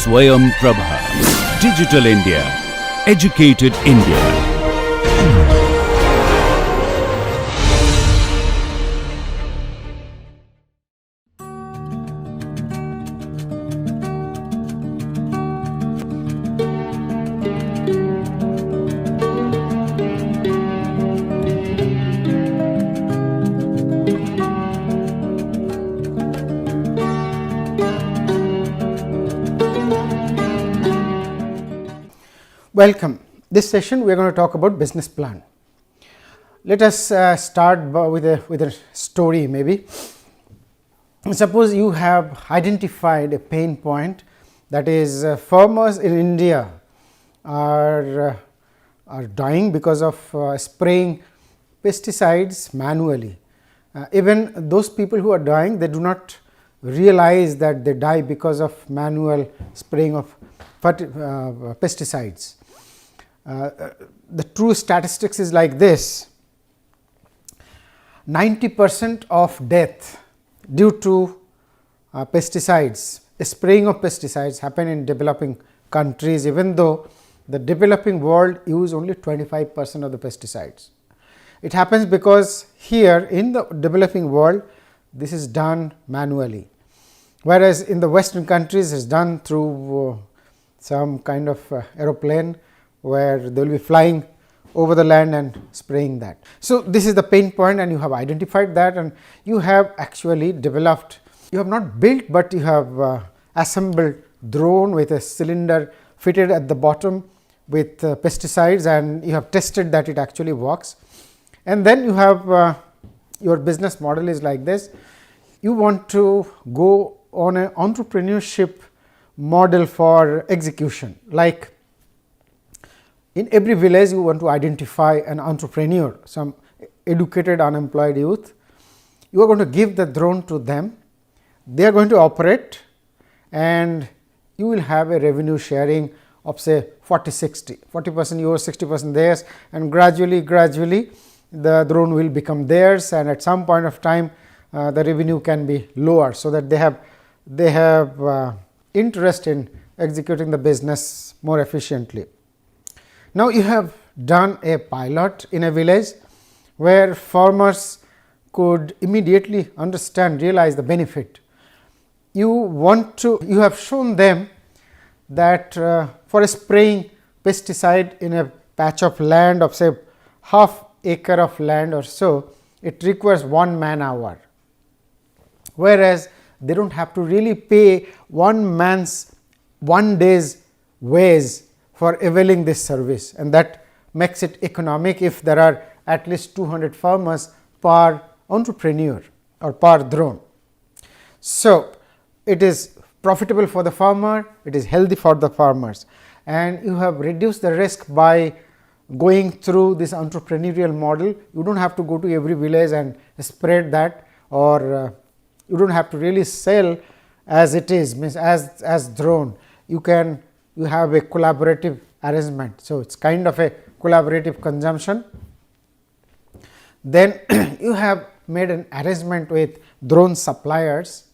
Swayam Prabha. Digital India. Educated India. Welcome. This session we are going to talk about business plan. Let us start with a story maybe. Suppose you have identified a pain point, that is farmers in India are dying because of spraying pesticides manually. Even those people who are dying, they do not realize that they die because of manual spraying of pesticides. The true statistics is like this: 90% of death due to pesticides, spraying of pesticides happen in developing countries, even though the developing world use only 25% of the pesticides. It happens because here in the developing world this is done manually, whereas in the Western countries it is done through some kind of aeroplane where they will be flying over the land and spraying that. So, this is the pain point, and you have identified that, and you have actually developed, you have not built, but you have assembled drone with a cylinder fitted at the bottom with pesticides, and you have tested that it actually works. And then you have your business model is like this: you want to go on an entrepreneurship model for execution. Like in every village you want to identify an entrepreneur, some educated unemployed youth. You are going to give the drone to them, they are going to operate, and you will have a revenue sharing of say 40-60, 40% yours, 60% theirs, and gradually the drone will become theirs, and at some point of time the revenue can be lower, so that they have interest in executing the business more efficiently. Now, you have done a pilot in a village where farmers could immediately realize the benefit. You have shown them that for spraying pesticide in a patch of land of say half acre of land or so, it requires 1 man hour, whereas they do not have to really pay one day's wage for availing this service, and that makes it economic if there are at least 200 farmers per entrepreneur or per drone. So, it is profitable for the farmer, it is healthy for the farmers, and you have reduced the risk by going through this entrepreneurial model. You do not have to go to every village and spread that, or you do not have to really sell as it is, means as drone. You have a collaborative arrangement. So, it is kind of a collaborative consumption. Then you have made an arrangement with drone suppliers,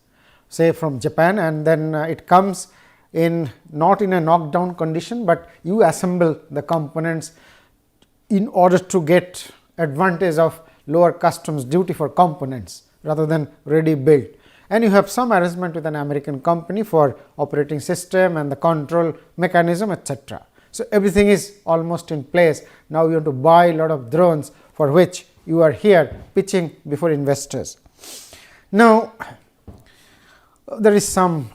say from Japan, and then it comes in not in a knockdown condition, but you assemble the components in order to get advantage of lower customs duty for components rather than ready built. And you have some arrangement with an American company for operating system and the control mechanism, etc. So, everything is almost in place. Now, you have to buy a lot of drones, for which you are here pitching before investors. Now, there is some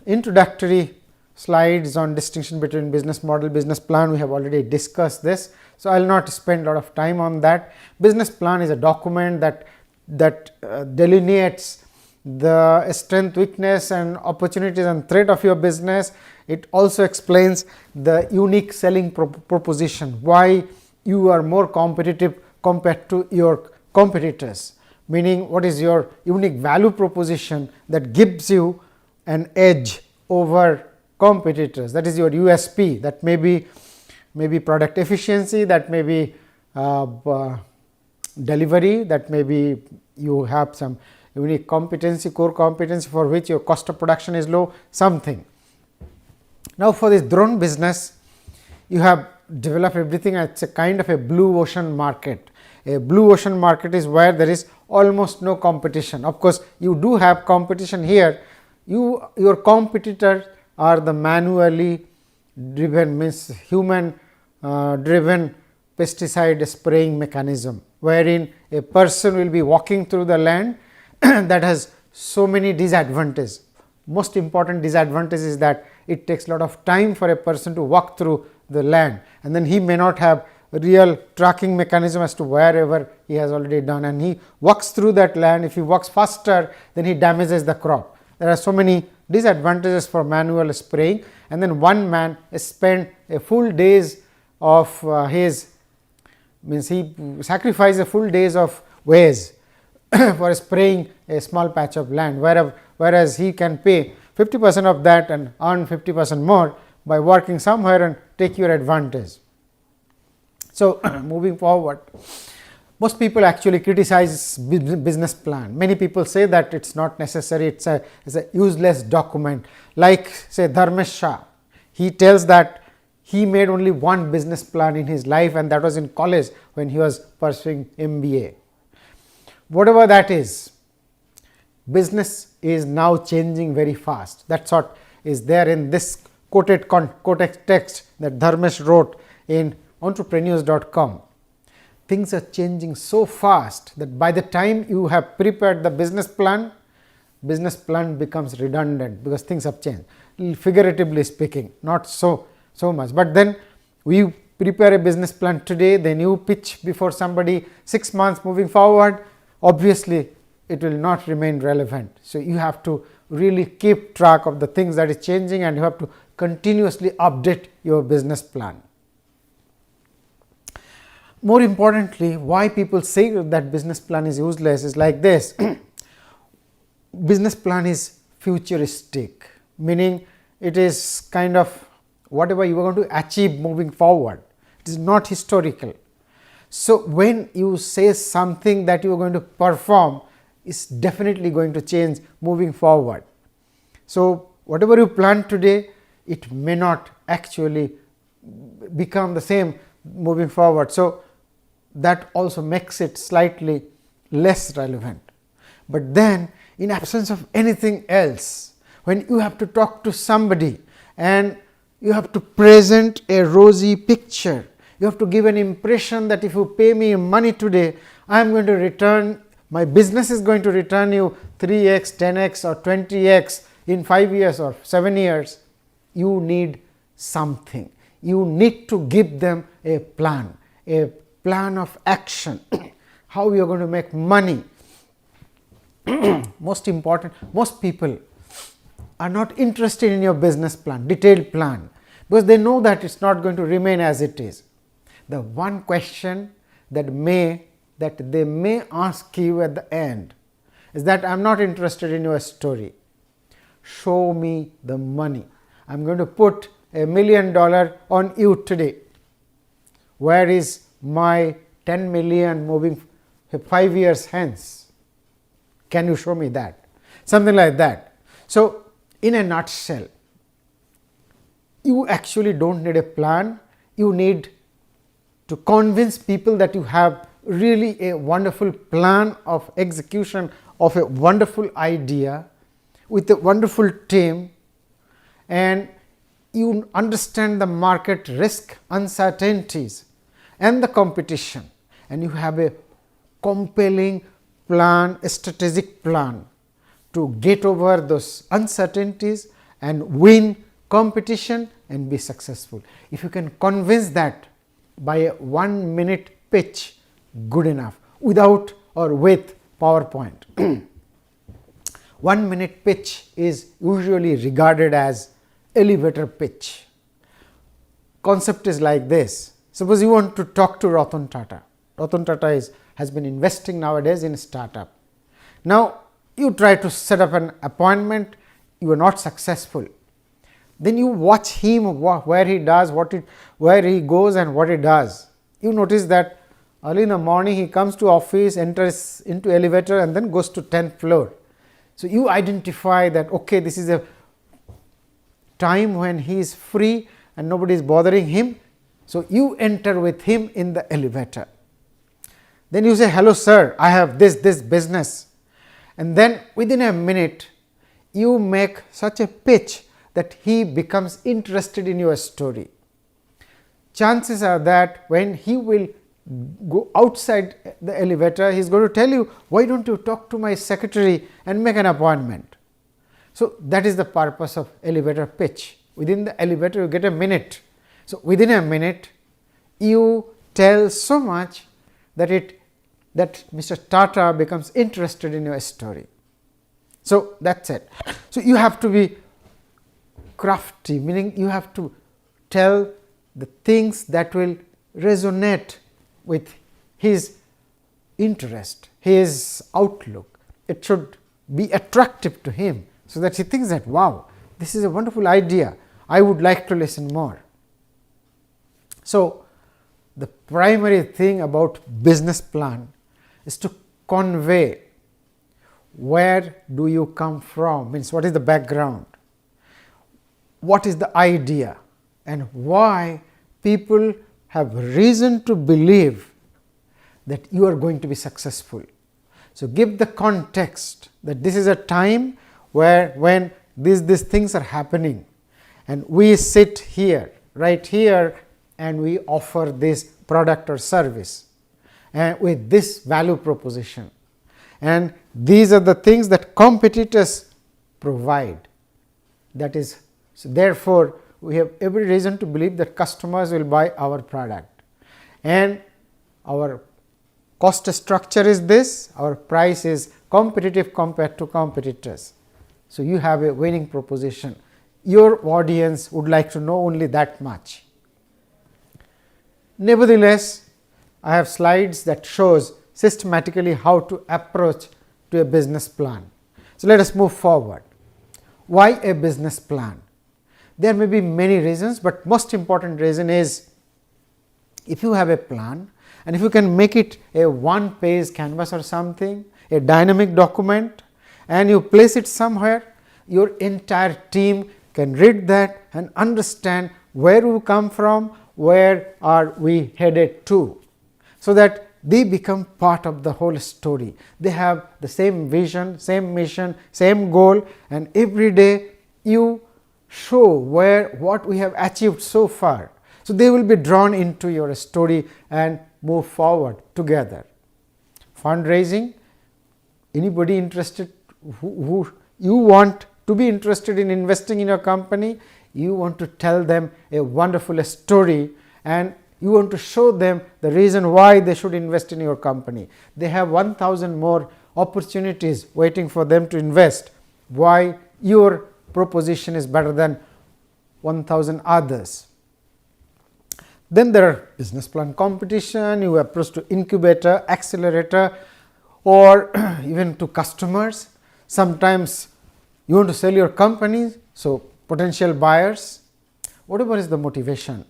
introductory slides on distinction between business model, business plan. We have already discussed this. So, I will not spend a lot of time on that. Business plan is a document that delineates the strength, weakness and opportunities and threat of your business. It also explains the unique selling proposition, why you are more competitive compared to your competitors, meaning what is your unique value proposition that gives you an edge over competitors. That is your USP. That may be product efficiency, that may be delivery, that may be you have some unique competency, core competency for which your cost of production is low, something. Now, for this drone business, you have developed everything. It's a kind of a blue ocean market. A blue ocean market is where there is almost no competition. Of course, you do have competition here. Your competitors are the manually driven, means human driven pesticide spraying mechanism, wherein a person will be walking through the land that has so many disadvantages. Most important disadvantage is that it takes a lot of time for a person to walk through the land, and then he may not have real tracking mechanism as to wherever he has already done, and he walks through that land. If he walks faster, then he damages the crop. There are so many disadvantages for manual spraying, and then one man spent a full days of he sacrificed a full days of ways for spraying a small patch of land, whereas he can pay 50% of that and earn 50% more by working somewhere and take your advantage. So, moving forward, most people actually criticize business plan. Many people say that it is not necessary, it is a useless document. Like say Dharmesh Shah, he tells that he made only one business plan in his life, and that was in college when he was pursuing MBA. Whatever that is, business is now changing very fast. That is what is there in this quoted text that Dharmesh wrote in entrepreneurs.com. Things are changing so fast that by the time you have prepared the business plan becomes redundant, because things have changed, figuratively speaking, not so much. But then we prepare a business plan today, then you pitch before somebody 6 months moving forward, obviously it will not remain relevant. So, you have to really keep track of the things that is changing, and you have to continuously update your business plan. More importantly, why people say that business plan is useless is like this. Business plan is futuristic, meaning it is kind of whatever you are going to achieve moving forward. It is not historical. So, when you say something that you are going to perform, is definitely going to change moving forward. So, whatever you plan today, it may not actually become the same moving forward. So, that also makes it slightly less relevant. But then, in absence of anything else, when you have to talk to somebody and you have to present a rosy picture, you have to give an impression that if you pay me money today, I am going to return, my business is going to return you 3x, 10x or 20x in 5 years or 7 years, you need something. You need to give them a plan of action, how you are going to make money. Most important, most people are not interested in your business plan, detailed plan, because they know that it is not going to remain as it is. The one question that they may ask you at the end is that I am not interested in your story. Show me the money. I am going to put $1 million on you today. Where is my 10 million moving 5 years hence? Can you show me that? Something like that. So, in a nutshell, you actually do not need a plan. You need to convince people that you have really a wonderful plan of execution of a wonderful idea with a wonderful team, and you understand the market risk, uncertainties and the competition, and you have a compelling plan, a strategic plan to get over those uncertainties and win competition and be successful. If you can convince that by a 1 minute pitch, good enough, without or with PowerPoint. 1 minute pitch is usually regarded as elevator pitch. Concept is like this. Suppose you want to talk to Ratan Tata. Ratan Tata has been investing nowadays in startup. Now, you try to set up an appointment, you are not successful. Then you watch him, where he does, where he goes and what he does. You notice that early in the morning he comes to office, enters into elevator and then goes to 10th floor. So, you identify that okay, this is a time when he is free and nobody is bothering him. So, you enter with him in the elevator. Then you say, hello sir, I have this business, and then within a minute you make such a pitch that he becomes interested in your story. Chances are that when he will go outside the elevator, he is going to tell you, why don't you talk to my secretary and make an appointment. So, that is the purpose of elevator pitch. Within the elevator you get a minute. So, within a minute you tell so much that Mr. Tata becomes interested in your story. So, that is it. So, you have to be crafty, meaning you have to tell the things that will resonate with his interest, his outlook. It should be attractive to him, so that he thinks that, wow, this is a wonderful idea, I would like to listen more. So, the primary thing about business plan is to convey where do you come from, means what is the background, what is the idea, and why people have reason to believe that you are going to be successful. So, give the context that this is a time where when these things are happening, and we sit here, right here, and we offer this product or service and with this value proposition, and these are the things that competitors provide. That is, so therefore, we have every reason to believe that customers will buy our product, and our cost structure is this, our price is competitive compared to competitors. So, you have a winning proposition. Your audience would like to know only that much. Nevertheless, I have slides that shows systematically how to approach to a business plan. So, let us move forward. Why a business plan? There may be many reasons, but most important reason is, if you have a plan and if you can make it a one page canvas or something, a dynamic document, and you place it somewhere, your entire team can read that and understand where we come from, where are we headed to, so that they become part of the whole story. They have the same vision, same mission, same goal, and every day you show what we have achieved so far. So, they will be drawn into your story and move forward together. Fundraising, anybody interested who you want to be interested in investing in your company, you want to tell them a wonderful story, and you want to show them the reason why they should invest in your company. They have 1000 more opportunities waiting for them to invest, why your proposition is better than 1000 others. Then there are business plan competition, you approach to incubator, accelerator, or even to customers. Sometimes you want to sell your company, so potential buyers. Whatever is the motivation,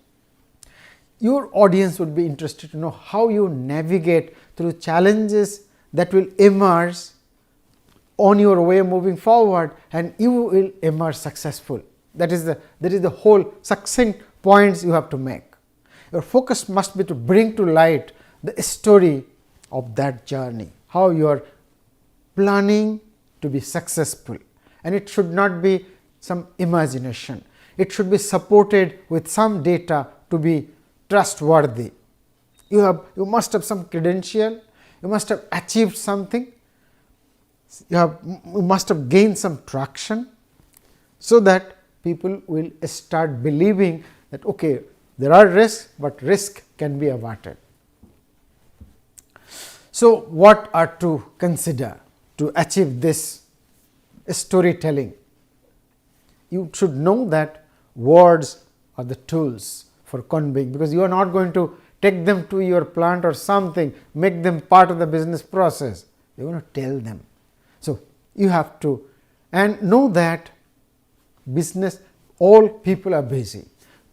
your audience would be interested to know how you navigate through challenges that will emerge on your way moving forward, and you will emerge successful. That is the whole succinct points you have to make. Your focus must be to bring to light the story of that journey, how you are planning to be successful, and it should not be some imagination. It should be supported with some data to be trustworthy. You must have some credential, you must have achieved something, you must have gained some traction, so that people will start believing that okay, there are risks, but risk can be averted. So, what are to consider to achieve this storytelling? You should know that words are the tools for conveying, because you are not going to take them to your plant or something, make them part of the business process. You are going to tell them. So, you have to, and know that business, all people are busy,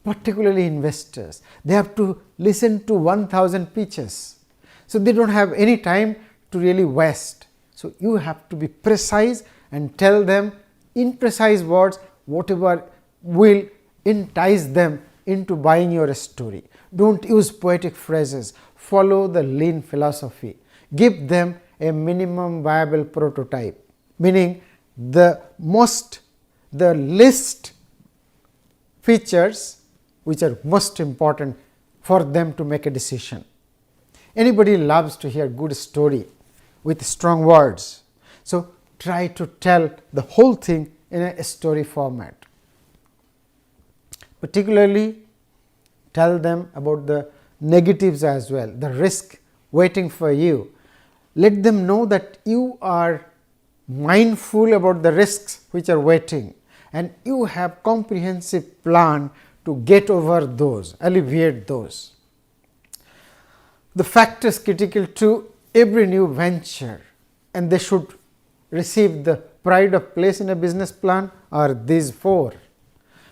particularly investors. They have to listen to 1000 pitches. So, they do not have any time to really waste. So, you have to be precise and tell them in precise words whatever will entice them into buying your story. Don't use poetic phrases, follow the lean philosophy. Give them a minimum viable prototype, meaning the least features which are most important for them to make a decision. Anybody loves to hear good story with strong words. So, try to tell the whole thing in a story format. Particularly, tell them about the negatives as well, the risk waiting for you. Let them know that you are mindful about the risks which are waiting, and you have comprehensive plan to get over those, alleviate those. The factors critical to every new venture, and they should receive the pride of place in a business plan, are these four.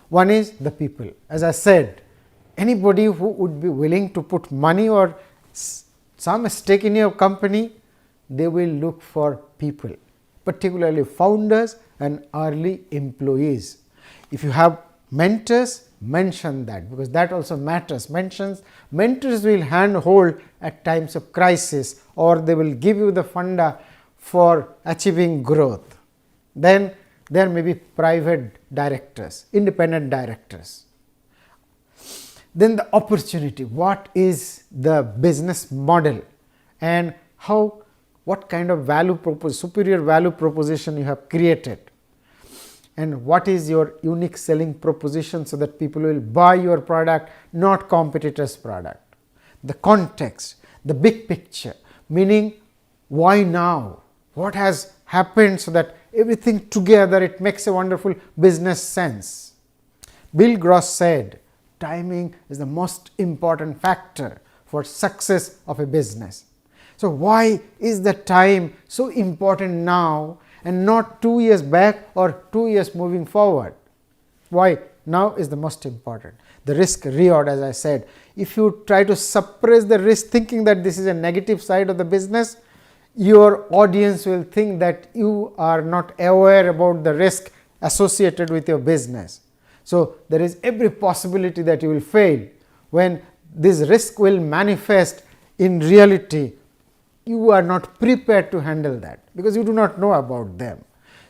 One is the people. As I said, anybody who would be willing to put money or some stake in your company, they will look for people, particularly founders and early employees. If you have mentors, mention that, because that also matters. Mentors will handhold at times of crisis, or they will give you the funda for achieving growth. Then there may be private directors, independent directors. Then the opportunity, what is the business model, and what kind of superior value proposition you have created, and what is your unique selling proposition so that people will buy your product, not competitors' product. The context, the big picture, meaning why now, what has happened so that everything together it makes a wonderful business sense. Bill Gross said, timing is the most important factor for success of a business. So, why is the time so important now and not 2 years back or 2 years moving forward? Why now is the most important? The risk reward, as I said, if you try to suppress the risk thinking that this is a negative side of the business, your audience will think that you are not aware about the risk associated with your business. So, there is every possibility that you will fail. When this risk will manifest in reality, you are not prepared to handle that, because you do not know about them.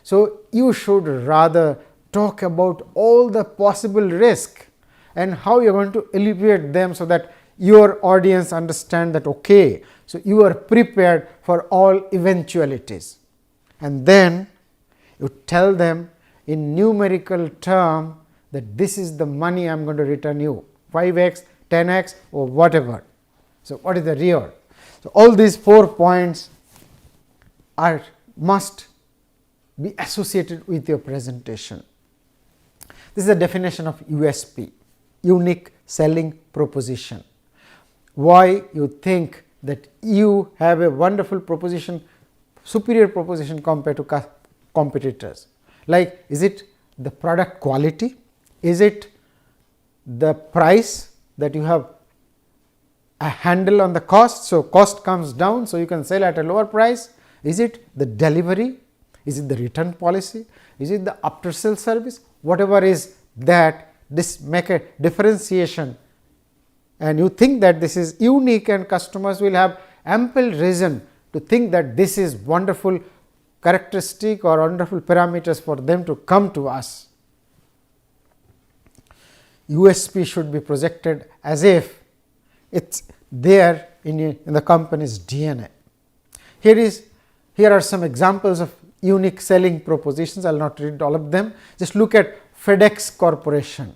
So, you should rather talk about all the possible risk and how you are going to alleviate them, so that your audience understand that okay, so you are prepared for all eventualities. And then you tell them in numerical term that this is the money I am going to return you, 5x, 10x or whatever. So, what is the reward? So, all these 4 points must be associated with your presentation. This is the definition of USP, unique selling proposition. Why you think that you have a wonderful proposition, superior proposition compared to competitors. Like, is it the product quality? Is it the price that you have a handle on the cost, so cost comes down, so you can sell at a lower price? Is it the delivery? Is it the return policy? Is it the after sale service? Whatever is that, this make a differentiation, and you think that this is unique, and customers will have ample reason to think that this is wonderful characteristic or wonderful parameters for them to come to us. USP should be projected as if it's there in the company's DNA. Here are some examples of unique selling propositions. I will not read all of them. Just look at FedEx Corporation.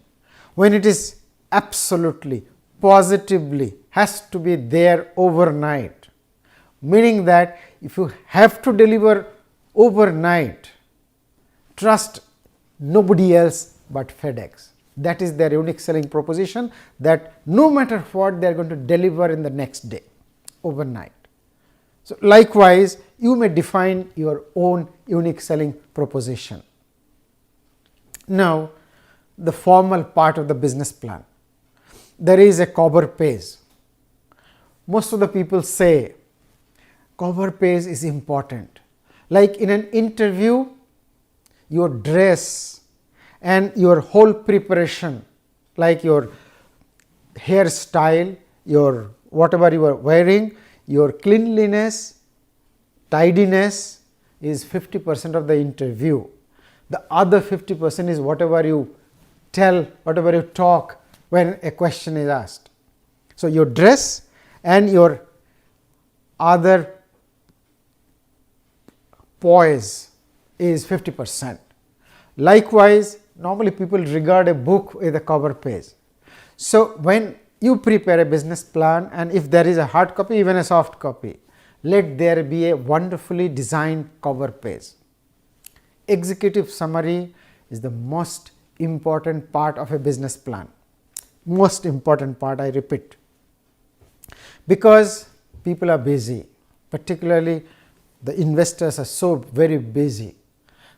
When it is absolutely, positively has to be there overnight, meaning that if you have to deliver overnight, trust nobody else but FedEx. That is their unique selling proposition, that no matter what they are going to deliver in the next day, overnight. So, likewise, you may define your own unique selling proposition. Now, the formal part of the business plan. There is a cover page. Most of the people say cover page is important. Like in an interview, your dress and your whole preparation, like your hairstyle, your whatever you are wearing, your cleanliness, tidiness is 50% of the interview. The other 50% is whatever you tell, whatever you talk when a question is asked. So, your dress and your other poise is 50%. Likewise, normally people regard a book with a cover page. So, when you prepare a business plan, and if there is a hard copy, even a soft copy, let there be a wonderfully designed cover page. Executive summary is the most important part of a business plan, most important part, I repeat, because people are busy, particularly the investors are so very busy.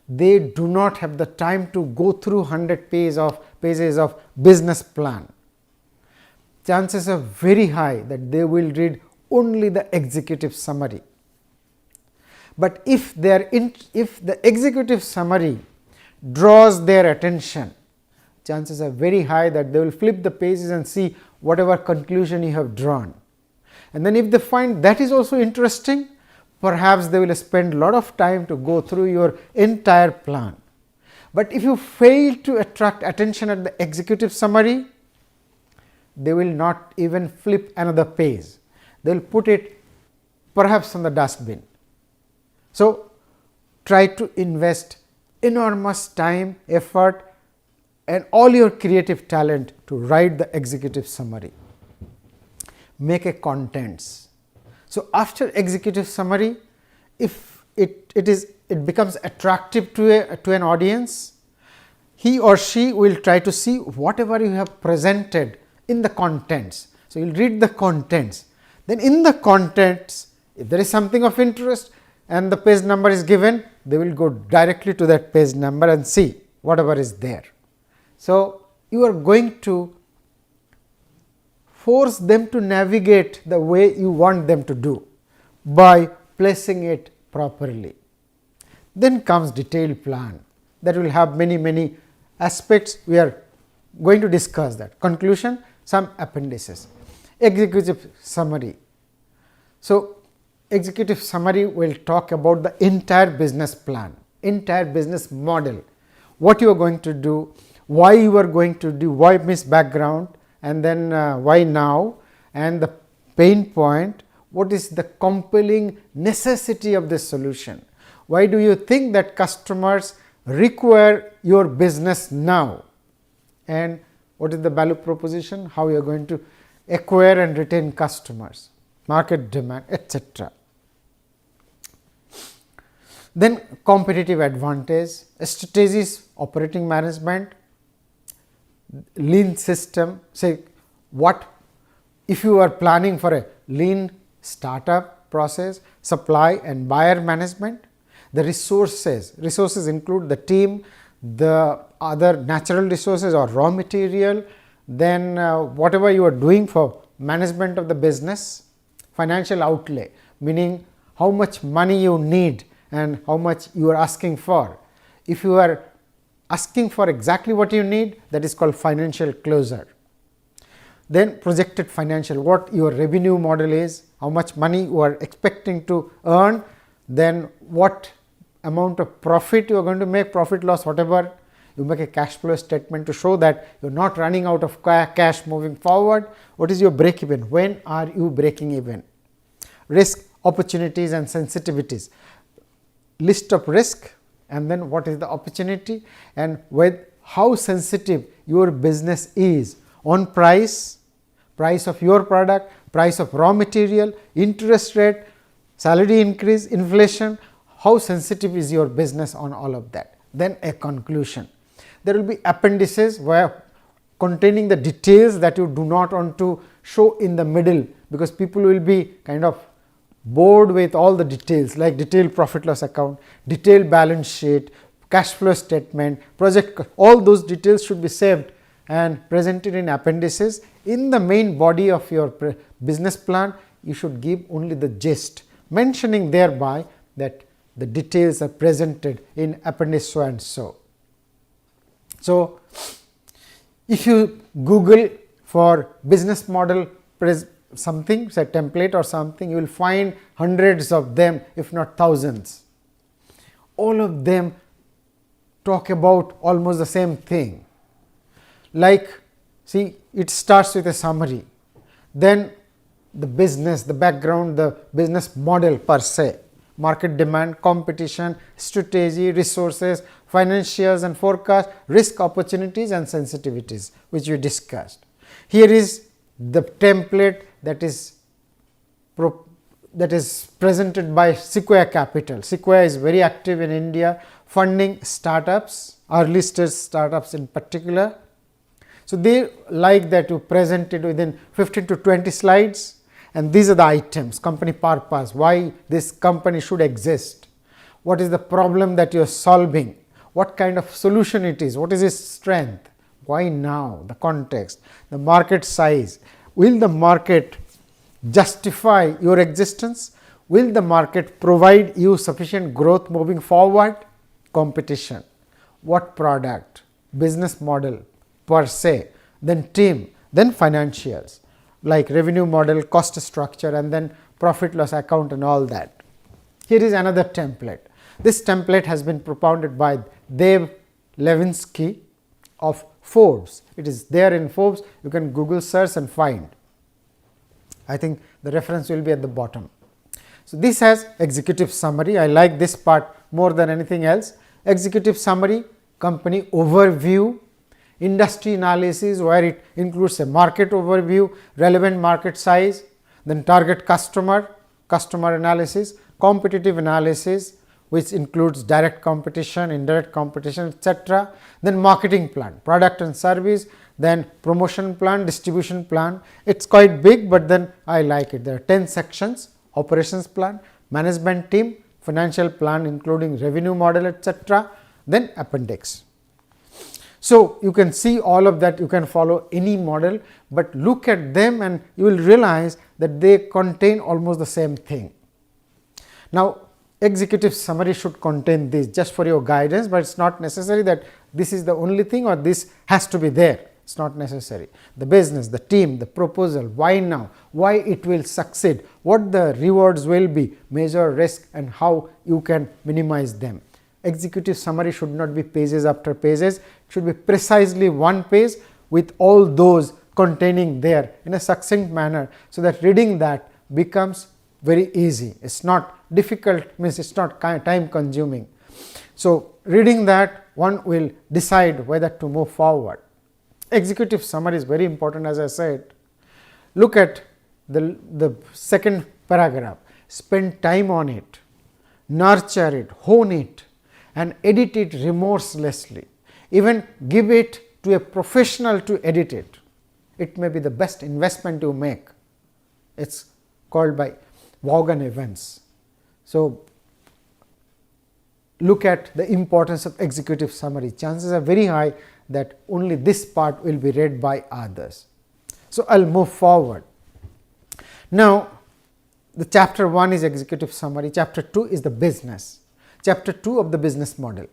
They do not have the time to go through 100 pages of business plan. Chances are very high that they will read only the executive summary. But if the executive summary draws their attention, chances are very high that they will flip the pages and see whatever conclusion you have drawn. And then if they find that is also interesting, perhaps they will spend a lot of time to go through your entire plan. But if you fail to attract attention at the executive summary, they will not even flip another page. They will put it perhaps on the dustbin. So, try to invest enormous time, effort and all your creative talent to write the executive summary. Make a contents. So, after executive summary, if it becomes attractive to an audience, he or she will try to see whatever you have presented in the contents. So, you will read the contents. Then in the contents, if there is something of interest and the page number is given, they will go directly to that page number and see whatever is there. So, you are going to force them to navigate the way you want them to do by placing it properly. Then comes detailed plan that will have many aspects. We are going to discuss that. Conclusion, some appendices. Executive summary. So, executive summary will talk about the entire business plan, entire business model, what you are going to do, why you are going to do, why means background, and then why now, and the pain point, what is the compelling necessity of this solution, why do you think that customers require your business now, and what is the value proposition, how you are going to acquire and retain customers, market demand, etc. Then competitive advantage, strategies, operating management, lean system. Say what if you are planning for a lean startup process, supply and buyer management, the resources include the team, the other natural resources or raw material, then whatever you are doing for management of the business, financial outlay, meaning how much money you need and how much you are asking for. If you are asking for exactly what you need, that is called financial closure. Then projected financial, what your revenue model is, how much money you are expecting to earn, then what amount of profit you are going to make, profit loss whatever, you make a cash flow statement to show that you are not running out of cash moving forward. What is your break even, when are you breaking even? Risk, opportunities and sensitivities, list of risk and then what is the opportunity and with how sensitive your business is on price of your product, price of raw material, interest rate, salary increase, inflation, how sensitive is your business on all of that. Then a conclusion. There will be appendices where containing the details that you do not want to show in the middle, because people will be kind of bored with all the details like detailed profit loss account, detailed balance sheet, cash flow statement, project, all those details should be saved and presented in appendices. In the main body of your business plan, you should give only the gist, mentioning thereby that the details are presented in appendix so and so. So, if you Google for business model something, say template or something, you will find hundreds of them, if not thousands. All of them talk about almost the same thing. Like, see, it starts with a summary, then the business, the background, the business model per se, market demand, competition, strategy, resources, financials and forecast, risk, opportunities and sensitivities, which we discussed. Here is the template that is presented by Sequoia Capital. Sequoia is very active in India, funding startups, early stage startups in particular. So, they like that you present it within 15 to 20 slides, and these are the items: company purpose, why this company should exist, what is the problem that you are solving, what kind of solution it is, what is its strength, why now, the context, the market size, will the market justify your existence, will the market provide you sufficient growth moving forward, competition, what product, business model per se, then team, then financials like revenue model, cost structure and then profit loss account and all that. Here is another template. This template has been propounded by Dave Levinsky of Forbes. It is there in Forbes, you can Google search and find. I think the reference will be at the bottom. So, this has executive summary. I like this part more than anything else. Executive summary, company overview, industry analysis where it includes a market overview, relevant market size, then target customer, customer analysis, competitive analysis which includes direct competition, indirect competition, etc. Then marketing plan, product and service, then promotion plan, distribution plan. It is quite big, but then I like it. There are 10 sections: operations plan, management team, financial plan including revenue model, etc. Then appendix. So, you can see all of that, you can follow any model, but look at them and you will realize that they contain almost the same thing. Now, executive summary should contain this just for your guidance, but it is not necessary that this is the only thing or this has to be there. It is not necessary. The business, the team, the proposal, why now, why it will succeed, what the rewards will be, measure risk and how you can minimize them. Executive summary should not be pages after pages, it should be precisely one page with all those containing there in a succinct manner, so that reading that becomes very easy. It is not difficult, means it is not time consuming. So, reading that one will decide whether to move forward. Executive summary is very important, as I said. Look at the second paragraph, spend time on it, nurture it, hone it and edit it remorselessly, even give it to a professional to edit it. It may be the best investment you make. It is called by Vaughan Evans. So, look at the importance of executive summary. Chances are very high that only this part will be read by others. So, I will move forward. Now, the chapter 1 is executive summary, chapter 2 is the business, chapter 2 of the business model.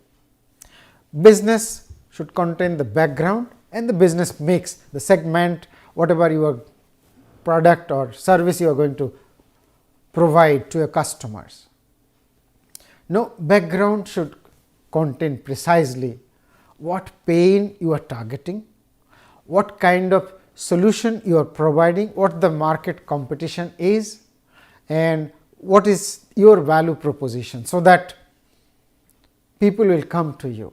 Business should contain the background and the business mix, the segment, whatever your product or service you are going to provide to your customers. Now, background should contain precisely what pain you are targeting, what kind of solution you are providing, what the market competition is and what is your value proposition, so that people will come to you.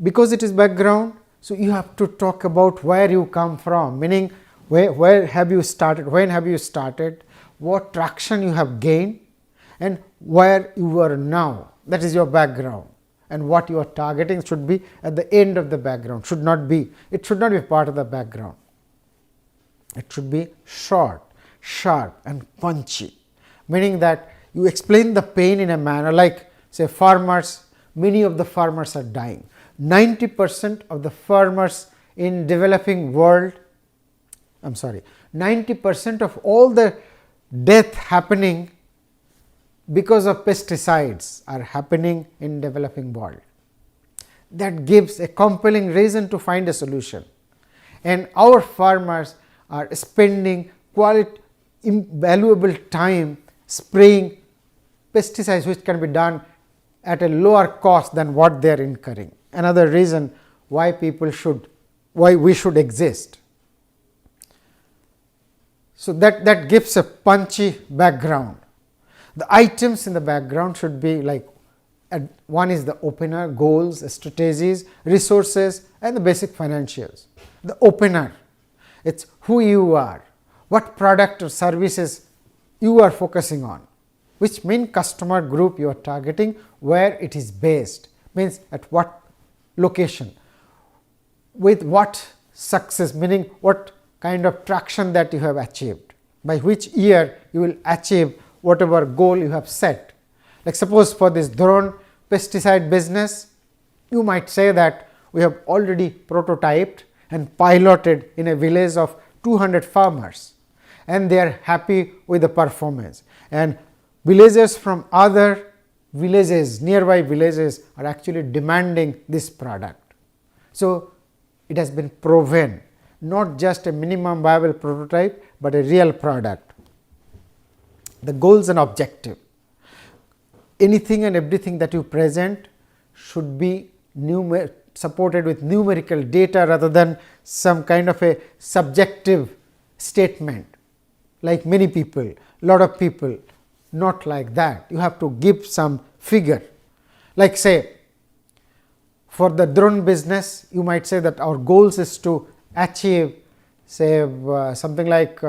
Because it is background, so you have to talk about where you come from, meaning where have you started, when have you started, what traction you have gained and where you are now. That is your background, and what you are targeting should be at the end of the background, should not be, it should not be part of the background. It should be short, sharp and punchy, meaning that you explain the pain in a manner like, say, farmers, many of the farmers are dying. 90% of the farmers in developing world, 90% of all the death happening because of pesticides are happening in developing world. that gives a compelling reason to find a solution. And our farmers are spending invaluable time spraying pesticides which can be done at a lower cost than what they are incurring. Another reason why we should exist. So that gives a punchy background. The items in the background should be like, one is the opener, goals, strategies, resources, and the basic financials. The opener, it's who you are, what product or services you are focusing on, which means customer group you are targeting, where it is based, means at what location, with what success, meaning what kind of traction that you have achieved, by which year you will achieve whatever goal you have set. Like suppose for this drone pesticide business, you might say that we have already prototyped and piloted in a village of 200 farmers, and they are happy with the performance, and villagers from other villages, nearby villages, are actually demanding this product. So it has been proven, not just a minimum viable prototype, but a real product. The goals and objective. Anything and everything that you present should be supported with numerical data rather than some kind of a subjective statement, like many people, lot of people, not like that. You have to give some figure, like say for the drone business, you might say that our goals is to achieve say something like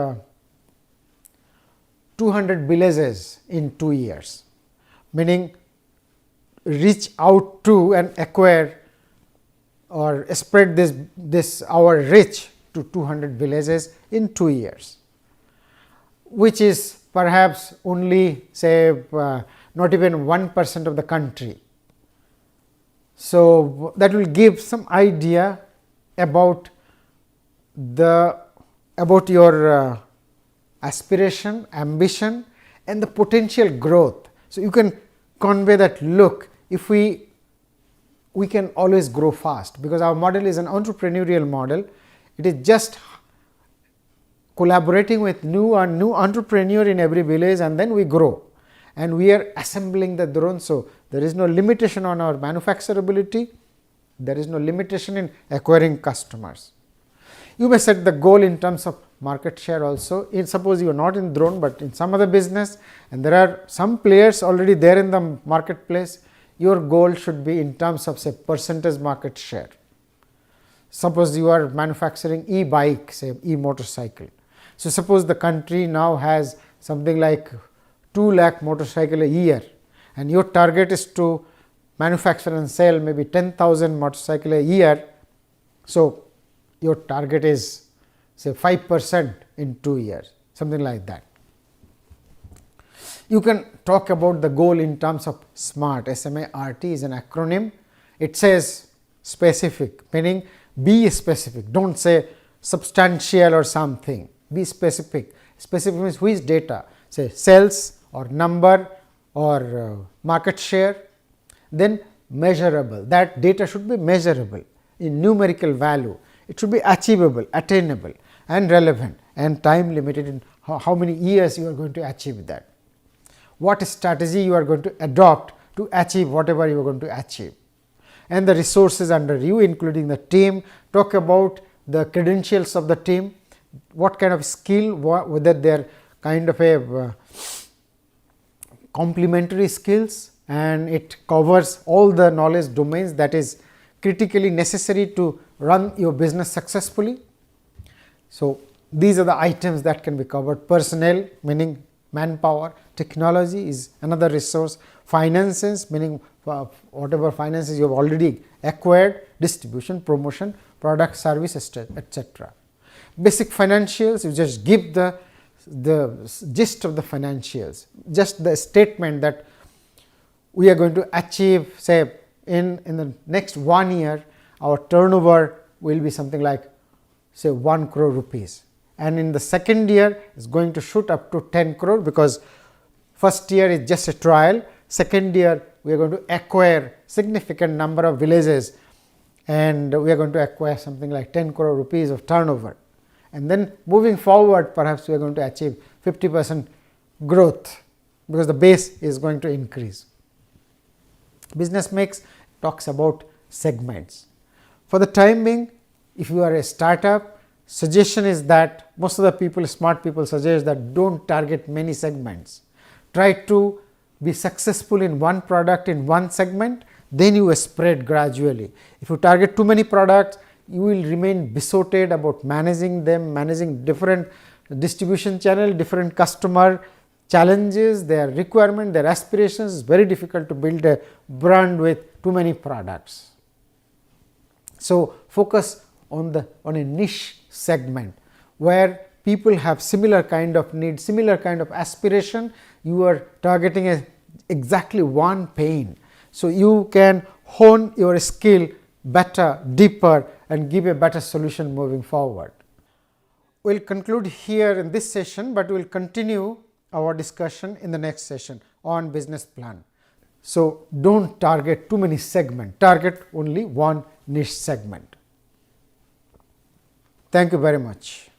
200 villages in 2 years, meaning reach out to and acquire or spread this our reach to 200 villages in 2 years, which is perhaps only say not even 1% of the country. So that will give some idea about your aspiration, ambition, and the potential growth. So you can convey that, look, if we can always grow fast, because our model is an entrepreneurial model. It is just collaborating with new entrepreneur in every village, and then we grow, and we are assembling the drone. So there is no limitation on our manufacturability, there is no limitation in acquiring customers. You may set the goal in terms of market share also. Suppose you are not in drone, but in some other business, and there are some players already there in the marketplace, your goal should be in terms of say percentage market share. Suppose you are manufacturing e-bike, say e-motorcycle. So suppose the country now has something like 2 lakh motorcycle a year, and your target is to manufacture and sell maybe 10,000 motorcycle a year. So your target is say 5% in 2 years, something like that. You can talk about the goal in terms of SMART. SMART is an acronym. It says specific, meaning be specific. Don't say substantial or something. Be specific. Specific means which data, say sales or number or market share. Then measurable. That data should be measurable in numerical value. It should be achievable, attainable, and relevant, and time limited in how many years you are going to achieve that. What strategy you are going to adopt to achieve whatever you are going to achieve, and the resources under you, including the team. Talk about the credentials of the team, what kind of skill, whether they are kind of a complementary skills, and it covers all the knowledge domains that is critically necessary to run your business successfully. So these are the items that can be covered. Personnel, meaning manpower. Technology is another resource. Finances, meaning whatever finances you have already acquired. Distribution, promotion, product, service, etc. Basic financials, you just give the gist of the financials, just the statement that we are going to achieve, say in the next 1 year our turnover will be something like say 1 crore rupees, and in the second year is going to shoot up to 10 crore, because first year is just a trial, second year we are going to acquire significant number of villages and we are going to acquire something like 10 crore rupees of turnover, and then moving forward perhaps we are going to achieve 50% growth, because the base is going to increase. Business mix talks about segments. For the time being, if you are a startup, suggestion is that most of the people, smart people, suggest that don't target many segments. Try to be successful in one product in one segment, then you spread gradually. If you target too many products, you will remain besotted about managing them, managing different distribution channel, different customer challenges, their requirement, their aspirations. It's very difficult to build a brand with too many products. So focus on a niche segment where people have similar kind of need, similar kind of aspiration. You are targeting exactly one pain, so you can hone your skill better, deeper, and give a better solution moving forward. We will conclude here in this session, but we will continue our discussion in the next session on business plan. So don't target too many segments, target only one niche segment. Thank you very much.